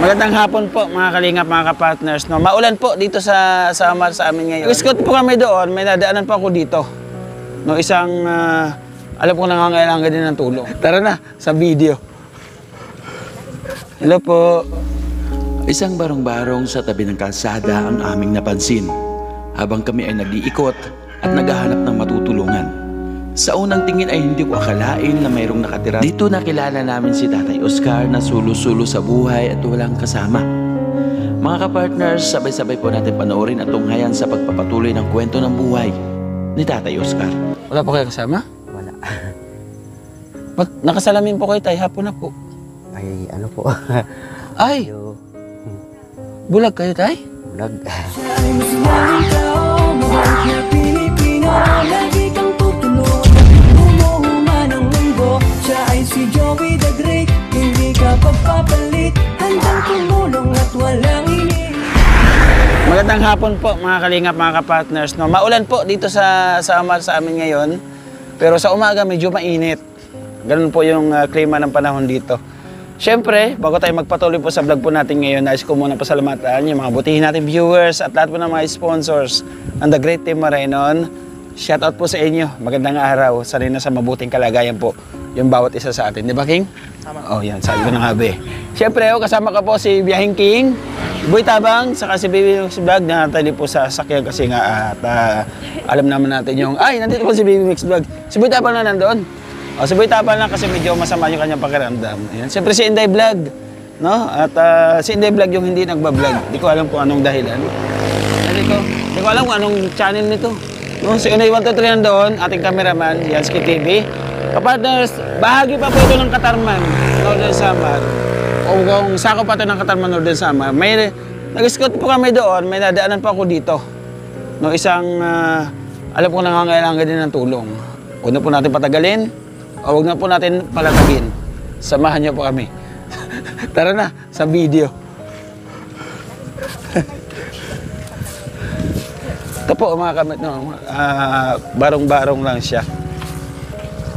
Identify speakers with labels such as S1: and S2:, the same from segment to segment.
S1: Magandang hapon po mga kalingap, mga kapartners. No? Maulan po dito sa Samar sa amin ngayon. Nag-scout po kami doon, may nadaanan po ako dito. No, isang, alam ko nangangailangan din ng tulong. Tara na, sa video. Hello po.
S2: Isang barong-barong sa tabi ng kalsada ang aming napansin habang kami ay nag-iikot at naghahanap ng matutulungan. Sa unang tingin ay hindi ko akalain na mayroong nakatira. Dito nakilala namin si Tatay Oscar na sulo-sulo sa buhay at walang kasama. Mga kapartners, sabay-sabay po natin panoorin at tunghayan sa pagpapatuloy ng kwento ng buhay ni Tatay Oscar.
S1: Wala po kayo kasama?
S3: Wala.
S1: Ba't nakasalamin po kayo tayo? Hapon na po.
S3: Ay, ano po?
S1: Ay,
S3: Yo,
S1: bulag kayo tayo?
S3: vlog.
S4: Si Joey the Great, hindi ka pagpapalit, handang tumulong at walang ini.
S1: Magandang hapon po mga kalingap, mga kapartners. No? Maulan po dito sa Samar sa amin ngayon. Pero sa umaga medyo mainit. Ganun po yung klima ng panahon dito. Siyempre, bago tayo magpatuloy po sa vlog po natin ngayon, nais ko muna pasalamatan yung mga butihin natin viewers at lahat po ng mga sponsors ng The Great Team Marenon. Shoutout po sa inyo. Magandang araw. Sanay na sa mabuting kalagayan po yung bawat isa sa atin. Di ba, King? Tama. Oh, yan. Sabi ko na nga, be. Siyempre, kasama ka po si Biyahing King, Boy Tabang, saka si Baby Mix Vlog na natali po sa sakyan kasi nga at alam naman natin yung... Ay, nandito po si Baby Mix Vlog. Si Boy Tabang na nandoon. O, si Boy Tabang lang kasi medyo masama yung kanyang pakiramdam. Ayan. Siyempre, si Inday Vlog. No? At si Inday Vlog yung hindi nagbablog. Hindi ko alam kung anong dahilan. Hindi ko alam kung anong channel nito. No? Si Inday 123 nandoon, ating cameraman, Yansky TV. Kapartners, bahagi pa po ito ng Katarman, Northern Samar. O kung sako pa ito ng Katarman, Northern Samar. May nag-scout po kami doon, may nadaanan pa ako dito. No, isang, alam ko nangangailangan din ng tulong. Huwag na po natin patagalin, o huwag na po natin palatagin. Samahan niyo po kami. Tara na, sa video. Ito po mga kamit, no, barong-barong lang siya.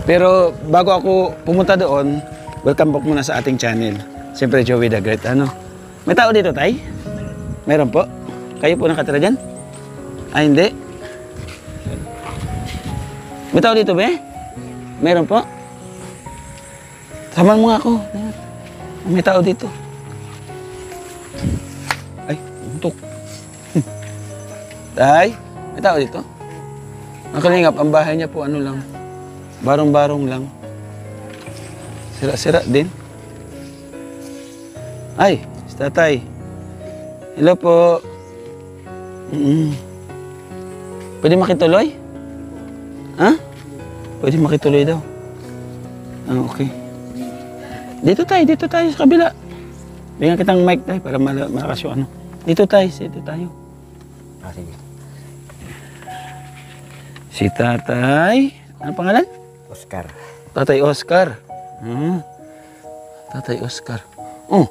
S1: Pero bago ako pumunta doon, welcome back muna sa ating channel. Siyempre, Joey the Great. Ano? May tao dito, tay? Meron po? Kayo po nakatira dyan? Ah, hindi? May tao dito, be? Meron po? Samahan mo nga ako. May tao dito. Ay, untok. Tay, may tao dito? Ang kalingap, ang bahay niya po ano lang. Barong-barong lang. Sira-sira din. Ay, si Tatay. Hello po. Pwede makituloy? Ha? Pwede makituloy daw. Ah, okay. Dito tayo sa kabila. Bigyan kitang mic tayo para malakas yung ano. Dito tayo tayo.
S3: Ah, sige.
S1: Si Tatay. Ano pangalan?
S3: Oscar.
S1: Tatay Oscar. Tatay Oscar. Oh.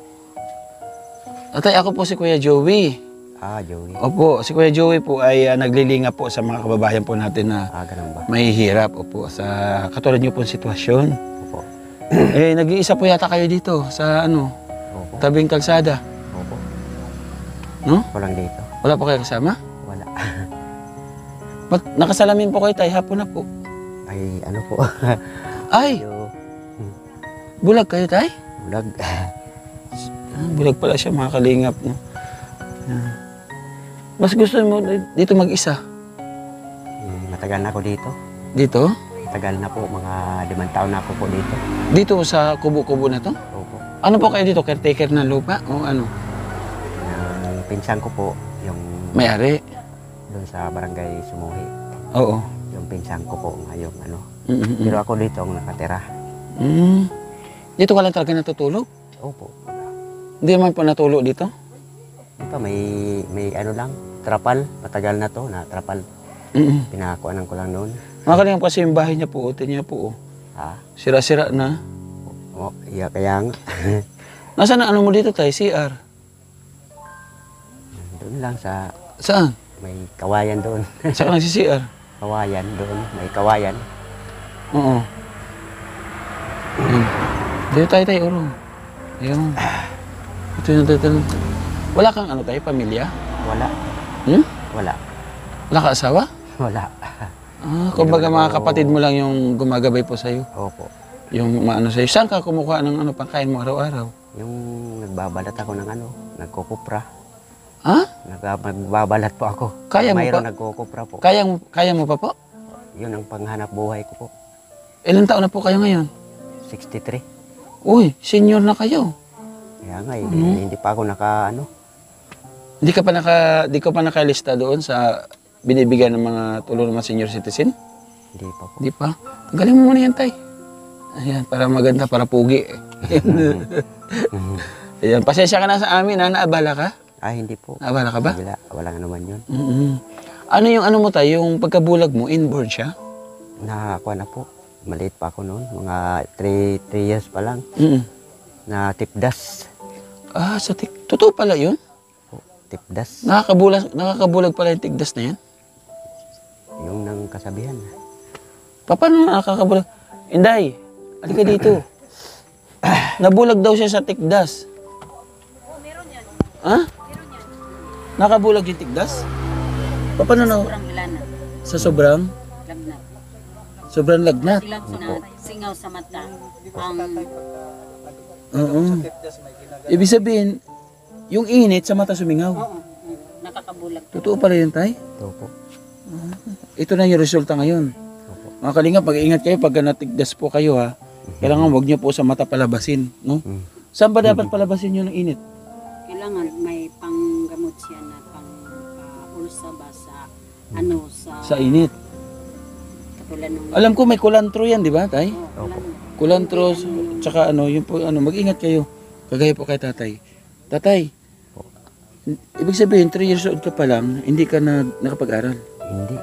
S1: Tatay, ako po si Kuya Joey.
S3: Ah, Joey.
S1: Opo, si Kuya Joey po ay naglilinga po sa mga kababayan po natin na
S3: Ah, ganun ba?
S1: mahihirap. Opo, sa katulad niyo pong sitwasyon.
S3: Opo.
S1: Nag-iisa po yata kayo dito sa
S3: Opo.
S1: tabing kalsada.
S3: Opo.
S1: No?
S3: Walang dito.
S1: Wala po kayo kasama?
S3: Wala.
S1: Ba't nakasalamin po kayo tayo? Hapon na po.
S3: Ay, ano po?
S1: Ay,
S3: Yo,
S1: bulag kayo tayo?
S3: vlog.
S1: Bulag pala siya, mga kalingap. No? Mas gusto mo dito mag-isa?
S3: Matagal na ako dito.
S1: Dito?
S3: Matagal na po. Mga 5 taon na ako po dito.
S1: Dito sa kubo-kubo na to?
S3: Opo.
S1: Ano po kayo dito? Caretaker ng lupa? O ano?
S3: Ang pinsan ko po, yung
S1: May-ari?
S3: doon sa barangay Sumuhi.
S1: Oo.
S3: Yung pinsan ko po ngayon, ano.
S1: Mm-mm.
S3: Pero ako dito ang nakatira.
S1: Dito ka lang talaga natutulog?
S3: Opo.
S1: Hindi man po natulog dito?
S3: Ito, may ano lang, trapal. Matagal na to, na trapal. Pinakuanan ko lang noon.
S1: Mga kalingap kasi yung bahay niya po, utin niya po.
S3: Ha?
S1: Sira-sira na.
S3: Oh, iya, kaya nga.
S1: Nasaan ang ano mo dito tayo? CR?
S3: Doon lang sa,
S1: Saan?
S3: may kawayan doon.
S1: Saan ka nagsi-CR?
S3: Kawayan doon, may kawayan.
S1: Oo. Dito tayo, Uro. Ayun. Ito yung tatanong. Wala kang ano tayo, pamilya?
S3: Wala.
S1: Hmm?
S3: Wala.
S1: Wala ka asawa?
S3: Wala.
S1: Kumbaga mga kapatid mo lang yung gumagabay po sa'yo.
S3: Opo.
S1: Yung maano sa'yo. Saan ka kumukuha ng ano, pangkain mo araw-araw?
S3: Yung nagbabalat ako ng ano, nagkukupra.
S1: Ha?
S3: Nagbabalat po ako.
S1: Kaya mo
S3: Mayroon
S1: pa?
S3: nagkukupra po.
S1: Kaya mo pa po?
S3: Yun ang panghanap buhay ko po.
S1: Ilang taon na po kayo ngayon?
S3: 63.
S1: Uy, senior na kayo.
S3: Kaya nga, hindi pa ako
S1: Di ka pa nakalista doon sa binibigyan ng mga tulong ng mga senior citizen?
S3: Hindi pa po.
S1: Di pa? Galing mo muna yan, tay. Ayan, para maganda, para pugi. Ayan, pasensya ka na sa amin, ha? Naabala ka?
S3: Hindi po.
S1: Naabala ka ba?
S3: Wala nga naman yun.
S1: Ano yung ano mo tayo, yung pagkabulag mo, inborn siya?
S3: Nakakuha na po. Maliit pa ako noon. Mga 3 years pa lang. Na tipdas.
S1: Totoo pala yun?
S3: Tipdas.
S1: Nakakabulag pala yung tigdas na yan?
S3: Yung nang kasabihan.
S1: Paano nakakabulag? Inday, halika dito. Nabulag daw siya sa tigdas.
S5: Meron yan.
S1: Ha? Nakabulag yung tigdas? Paano na?
S5: Sobrang ilana.
S1: Sa sobrang?
S5: Lagnat.
S1: Sobrang lagnat?
S5: Silang singaw sa mata.
S1: Oo. Ibig sabihin, yung init sa mata sumingaw.
S5: Nakakabulag.
S1: Totoo pala yun, tay?
S3: Ito po.
S1: Ito na yung resulta ngayon. Mga kalingap, mag-iingat kayo pagka natigdas po kayo, ha. Kailangan huwag niyo po sa mata palabasin, no? Saan ba dapat palabasin yun ng init?
S5: Kailangan may panggamot siya na pang-ulsa ba sa
S1: Sa init.
S5: katulad ng
S1: Alam ko may kulantro yan, di ba, tay?
S3: Opo.
S1: Kulantro, tsaka ano, yun po, ano, mag-ingat kayo. Kagaya po kay tatay. Tatay, ibig sabihin, 3 years old ka pa lang, hindi ka na nakapag-aral.
S3: Hindi.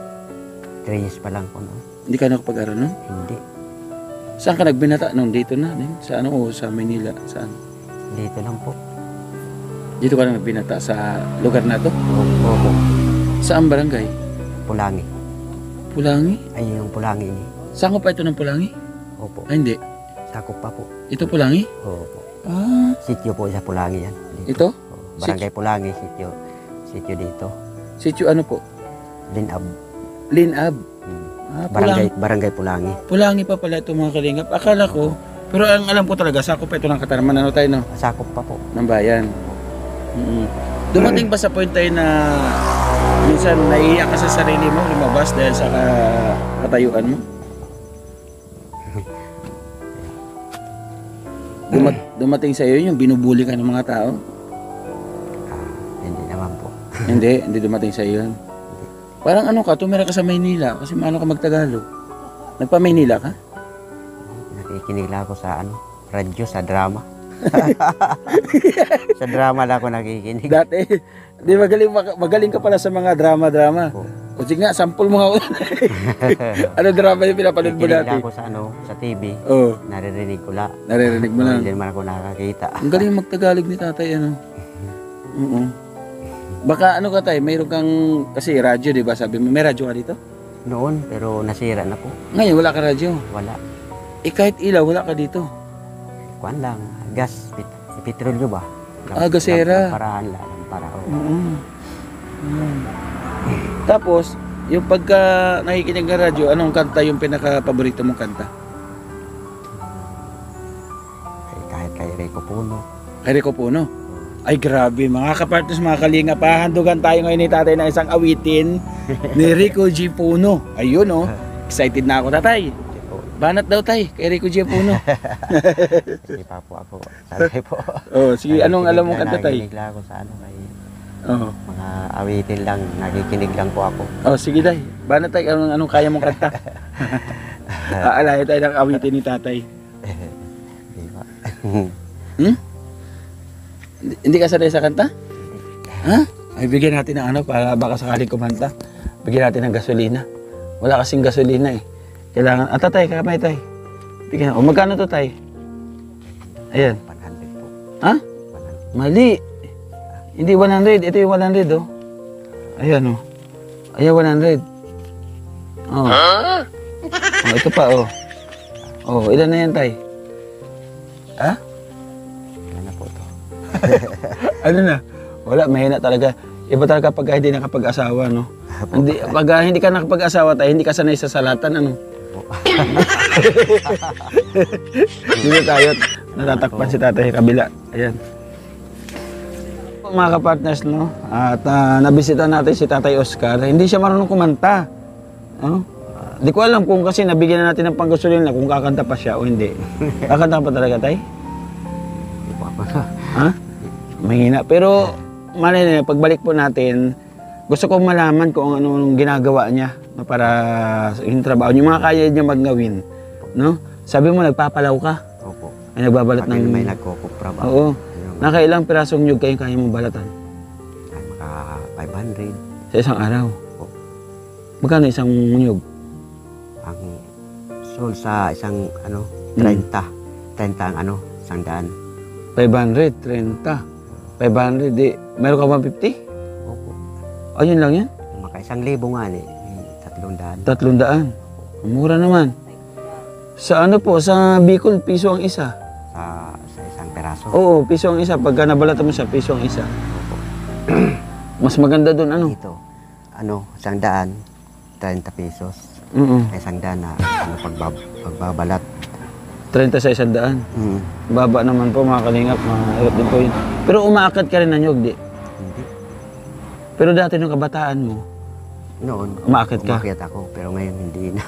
S3: 3 years pa lang po noon.
S1: Hindi ka nakapag-aral, no?
S3: Hindi.
S1: Saan ka nagbinata nung dito na? Sa ano, o sa Manila? Saan?
S3: Dito lang po.
S1: Dito ka na nagbinata sa lugar na to?
S3: Opo.
S1: Saan barangay?
S3: Pulangi.
S1: Pulangi?
S3: Ay, yung Pulangi ni.
S1: Saan ko pa ito ng Pulangi?
S3: Opo.
S1: Ay, hindi.
S3: Sakop pa po.
S1: Ito Pulangi?
S3: Opo.
S1: Sityo
S3: po sa Pulangi yan.
S1: Ito?
S3: Barangay Pulangi, sityo. Sityo dito.
S1: Sityo ano po?
S3: Linab.
S1: Linab. Pulangi.
S3: Barangay Pulangi.
S1: Pulangi pa pala ito mga kalingap. Akala ko, pero ang alam ko talaga, sakop pa ito ng Katarman. Ano tayo, no?
S3: Sakop pa po.
S1: Ng bayan. Dumating ba sa point tayo na minsan naiiyak ka sa sarili mo, lumabas dahil sa katayuan mo? Dumating sa iyo yung binubuli ka ng mga tao?
S3: Hindi naman po.
S1: Hindi dumating sa iyo yun. Parang ano ka, tumira ka sa Maynila kasi maano ka magtagalog. Nagpa-Maynila ka?
S3: Nakikinig lang ako sa radyo, sa drama. Sa drama lang ako nakikinig.
S1: Dati, di magaling ka pala sa mga drama-drama. O sige nga, sample mo nga ako. Ano drama yung pinapanood mo
S3: Nakikinig
S1: dati?
S3: lang ako sa TV.
S1: Oo,
S3: Naririnig ko lang.
S1: naririnig mo lang.
S3: Hindi naman ako nakakita.
S1: Ang galing magtagalog ni tatay, ano? Oo. Baka ano ka tayo, mayroon kang, kasi radyo, di ba? Sabi mo, may radyo ka dito?
S3: Noon, pero nasira na po.
S1: Ngayon, wala ka radyo.
S3: Wala.
S1: Kahit ilaw, wala ka dito.
S3: Kuan lang. Gas. Petrolyo ba?
S1: Gasera.
S3: Lamparahan lang. Lampara.
S1: Tapos, yung pagka nakikinig ng radyo, anong kanta yung pinaka-paborito mong kanta?
S3: Kahit kay Rico Puno.
S1: Kay Rico Puno. Ay grabe, mga kapartners, mga kalinga, pahandugan tayo ngayon ni tatay ng isang awitin ni Rico G. Puno. Ayun oh, excited na ako tatay. Banat daw tay, kay Rico G. Puno.
S3: Sige pa po ako. Sanay po.
S1: Oh, sige, anong alam mong kanta tay?
S3: Nakikinig lang ako sa kay
S1: Oh.
S3: mga awitin lang. Nakikinig lang po ako.
S1: Oh, sige tay. Banat tay, anong kaya mong kanta? Aalayo tayo ng awitin ni tatay.
S3: Di ba?
S1: Hindi ka sanay sa kanta? Ha? Ay, bigyan natin ng ano para baka sakaling kumanta. Bigyan natin ng gasolina. Wala kasing gasolina eh. Kailangan, tatay, kamay tay. Bigyan, magkano to tay? Ayan.
S3: 100 po.
S1: Ha?
S3: 100.
S1: Mali. Hindi 100. Ito yung 100 oh. Ayan oh. Ayan 100. Oh. Oh, ito pa oh. Oh, ilan na yan tay? Ha?
S3: Ano na po to?
S1: Ano na? Wala, mahina talaga. Iba talaga pag hindi nakapag-asawa, no? Hindi, pag hindi ka nakapag-asawa tayo, hindi ka sanay sa salatan, ano? Dito tayo, natatakpan si tatay kabila. Ayan. Mga kapartners, no? At nabisita natin si Tatay Oscar. Hindi siya marunong kumanta. No? Di ko alam kung kasi nabigyan na natin ng panggasolina kung kakanta pa siya o hindi. Kakanta pa talaga, tay? Ha? Mahina. Pero, malay na, pagbalik po natin, gusto kong malaman kung anong ginagawa niya no, para yung trabaho. Yung mga kaya niya magawin. No? Sabi mo, nagpapalaw ka.
S3: Opo.
S1: Ay nagbabalat
S3: Pag
S1: ng...
S3: may nagkukupra ba?
S1: Oo. Nakailang pirasong nyug kayong kaya mong balatan?
S3: Ay, maka 500.
S1: Sa isang araw?
S3: Opo.
S1: Magkano isang nyug?
S3: Ang sold sa isang 30. 30 ang isang daan.
S1: 500, 30. 500, di. Meron ka 150?
S3: Opo.
S1: Ayun lang yan?
S3: Maka 1,000 nga ni 300.
S1: 300. Mura naman. Sa ano po, sa Bicol, piso ang isa.
S3: Sa isang peraso.
S1: Oo, piso ang isa. Pagka nabalatan mo siya, piso ang isa. Mas maganda doon, ano?
S3: Dito, isang daan, 30 pesos. Isang daan na pagbabalat.
S1: 30 sa 100. Baba naman po, mga kalingap. Mahirap din po yun. Pero umaakit ka rin ng nyug, di?
S3: Hindi.
S1: Pero dati nung kabataan mo,
S3: Noon,
S1: umaakit ka?
S3: umakyat ako, pero ngayon hindi na.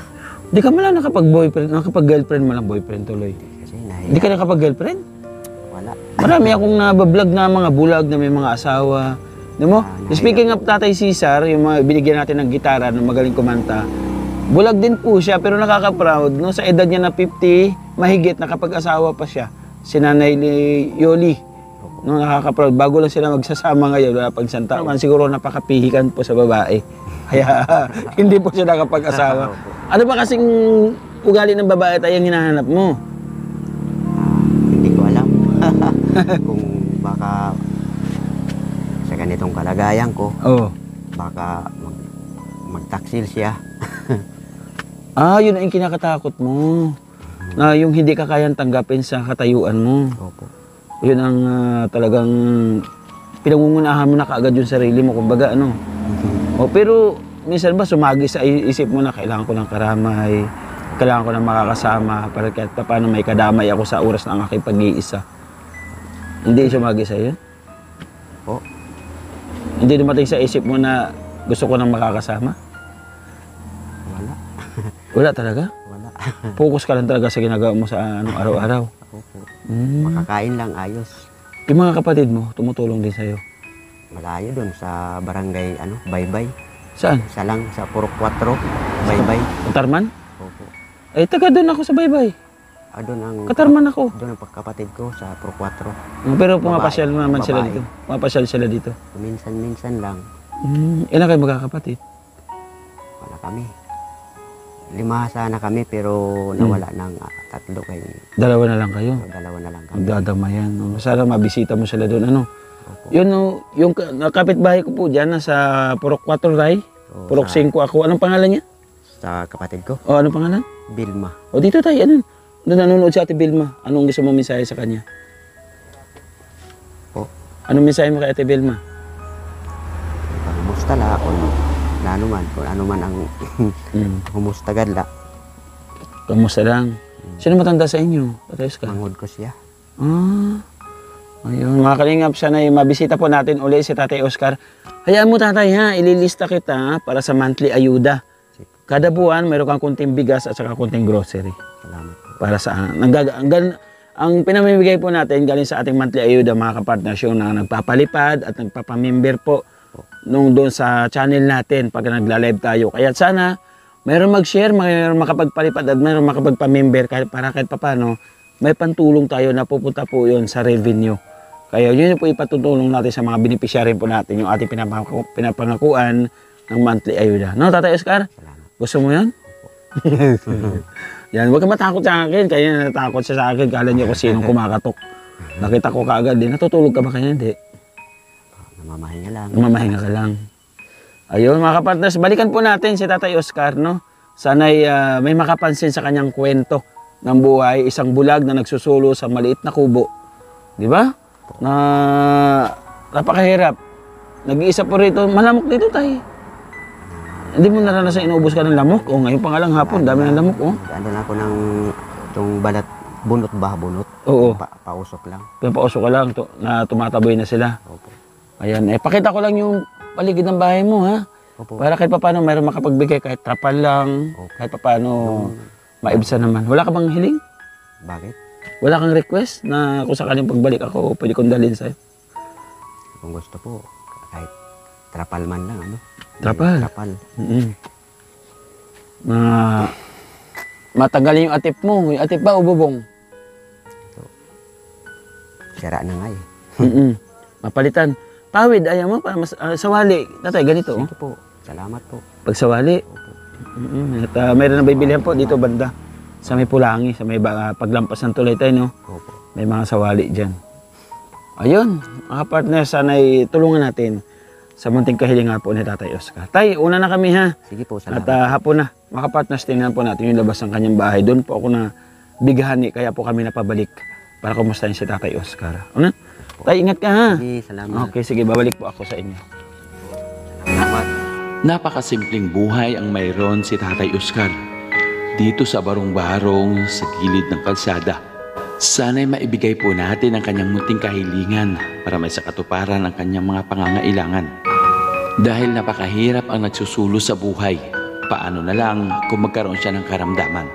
S1: di ka malang nakapag-boyfriend, nakapag-girlfriend mo lang boyfriend tuloy.
S3: Kasi
S1: Hindi ka nakapag-girlfriend?
S3: wala.
S1: Marami akong nabablog na mga bulag na may mga asawa. Di mo? Speaking of Tatay Cesar, yung mga binigyan natin ng gitara na magaling kumanta, bulag din po siya pero nakaka-proud. No? Sa edad niya na 50, mahigit nakapag-asawa pa siya. Si Nanay Yoli. No, nakaka-proud. Bago lang sila magsasama ngayon, wala pang isang taon. Siguro napakapihikan po sa babae. Kaya hindi po siya nakapag-asawa. Ano ba kasing ugali ng babae tayo ang hinahanap mo?
S3: Hindi ko alam. Kung baka sa ganitong kalagayan ko,
S1: Oo.
S3: baka magtaksil siya.
S1: Yun ang kinakatakot mo. Na yung hindi ka kayang tanggapin sa katayuan mo.
S3: Opo.
S1: Yun ang talagang pinangungunahan mo na kaagad yung sarili mo. Kumbaga ano. Pero minsan ba sumagi sa isip mo na kailangan ko ng karamay, kailangan ko ng makakasama para kahit paano may kadamay ako sa oras ng aking pag-iisa. Hindi sumagi sa iyo?
S3: Po.
S1: Hindi dumating sa isip mo na gusto ko ng makakasama?
S3: Wala.
S1: Wala talaga?
S3: Wala.
S1: Focus ka lang talaga sa ginagawa mo sa araw-araw.
S3: Opo.
S1: Hmm.
S3: Makakain lang ayos.
S1: Yung mga kapatid mo, tumutulong din sa'yo.
S3: Malayo doon sa barangay, Baybay.
S1: Saan?
S3: Isa lang sa Purok 4, Baybay.
S1: Katarman?
S3: Opo.
S1: Eh, taga doon ako sa Baybay.
S3: Doon ang
S1: Katarman ako.
S3: Doon ang pagkapatid ko sa Purok 4.
S1: Pero pumapasyal naman sila
S3: Babae.
S1: dito. Pumapasyal sila dito.
S3: Minsan-minsan lang.
S1: Ilan kayo magkakapatid?
S3: Wala kami. 5 sana kami pero nawala ng 3 kayo.
S1: Dalawa na lang kayo.
S3: 2 na lang kami.
S1: Magdadamayan. Sana mabisita mo sila doon. Ano?
S3: Opo.
S1: Yun, yung kapitbahay ko po dyan, nasa Purok 4 Ray.
S3: So,
S1: Purok
S3: sa-
S1: 5 ako. Anong pangalan niya?
S3: Sa kapatid ko,
S1: O, anong pangalan?
S3: Bilma.
S1: O, dito tayo. Ano? Doon nanonood si Ate Vilma. Anong gusto mo mensahe sa kanya?
S3: Po.
S1: Anong mensahe mo kay Ate Vilma?
S3: Kumusta la kung ano man ang kumusta gadla.
S1: Kamusta lang? Sino matanda sa inyo? Patayos ka?
S3: Mangod ko siya.
S1: Ayun, mga kalingap, sana yung mabisita po natin uli si Tatay Oscar. Hayaan mo tatay ha, ililista kita ha, para sa monthly ayuda. Kada buwan, mayroon kang kunting bigas at saka kunting grocery.
S3: Salamat po.
S1: Para sa ang pinamimigay po natin galing sa ating monthly ayuda mga kapartners yung na nagpapalipad at nagpapamember po nung doon sa channel natin pag nagla-live tayo. Kaya sana mayroon mag-share, mayroon makapagpalipad at mayroon makapagpamember para kahit papano may pantulong tayo na pupunta po yun sa revenue. Kaya yun yung po ipatutulong natin sa mga beneficiary po natin yung ating pinapangakuan ng monthly ayuda. No, Tatay Oscar? Gusto mo yan? Yan, huwag ka matakot sa akin. Kaya natakot siya sa akin. Kala niyo kung sinong kumakatok. Nakita ko kaagad din. Natutulog ka ba kaya? Hindi.
S3: Namamahinga lang.
S1: Mamahinga ka lang. Ayun, mga kapartners, balikan po natin si Tatay Oscar, no? Sana'y may makapansin sa kanyang kwento ng buhay. Isang bulag na nagsusulo sa maliit na kubo. Di ba? Na napakahirap. Nag-iisa po rito, malamok dito tayo. Hindi mo naranasan inuubos ka ng lamok? O ngayon pa nga lang hapon, dami ng lamok. Oh.
S3: Ano na ako ng itong balat, bunot ba, bunot?
S1: Oo.
S3: Pausok lang.
S1: Pinapauso ka lang na tumataboy na sila.
S3: Opo.
S1: Ayan, pakita ko lang yung paligid ng bahay mo, ha?
S3: Opo.
S1: Para kahit paano mayroon makapagbigay, kahit trapal lang,
S3: Opo.
S1: kahit paano maibsa naman. Wala ka bang hiling?
S3: Bakit?
S1: Wala kang request na kung sakaling pagbalik ako, pwede kong dalhin sa'yo?
S3: Kung gusto po, kahit trapal man lang, ano?
S1: Trapal?
S3: Trapal.
S1: Matagal yung atip mo. Yung atip ba o bubong?
S3: Sira na nga eh.
S1: Mapalitan. Pawid, ayaw mo, para sawali. Tatay, ganito. Oh.
S3: Sige po. Salamat po.
S1: Pag sawali. At mayroon na bibilihan po dito banda. Sa may Pulangi, sa may paglampas ng tulay tayo, no?
S3: Opo.
S1: May mga sawali dyan. Ayun, mga partner, sana'y tulungan natin sa munting kahilingan po ni Tatay Oscar. Tay, una na kami ha.
S3: Sige po,
S1: At
S3: salamat.
S1: hapon na, mga partners, tingnan po natin yung labas ng kanyang bahay. Doon po ako na bigahani, kaya po kami napabalik para kumustahin si Tatay Oscar. Ano? Tay, ingat ka ha.
S3: Sige, salamat.
S1: Okay, sige, babalik po ako sa inyo.
S3: Salamat.
S2: Napakasimpleng buhay ang mayroon si Tatay Oscar dito sa barong-barong sa gilid ng kalsada. Sana'y maibigay po natin ang kanyang munting kahilingan para may sakatuparan ang kanyang mga pangangailangan. Dahil napakahirap ang nagsusulo sa buhay, paano na lang kung magkaroon siya ng karamdaman.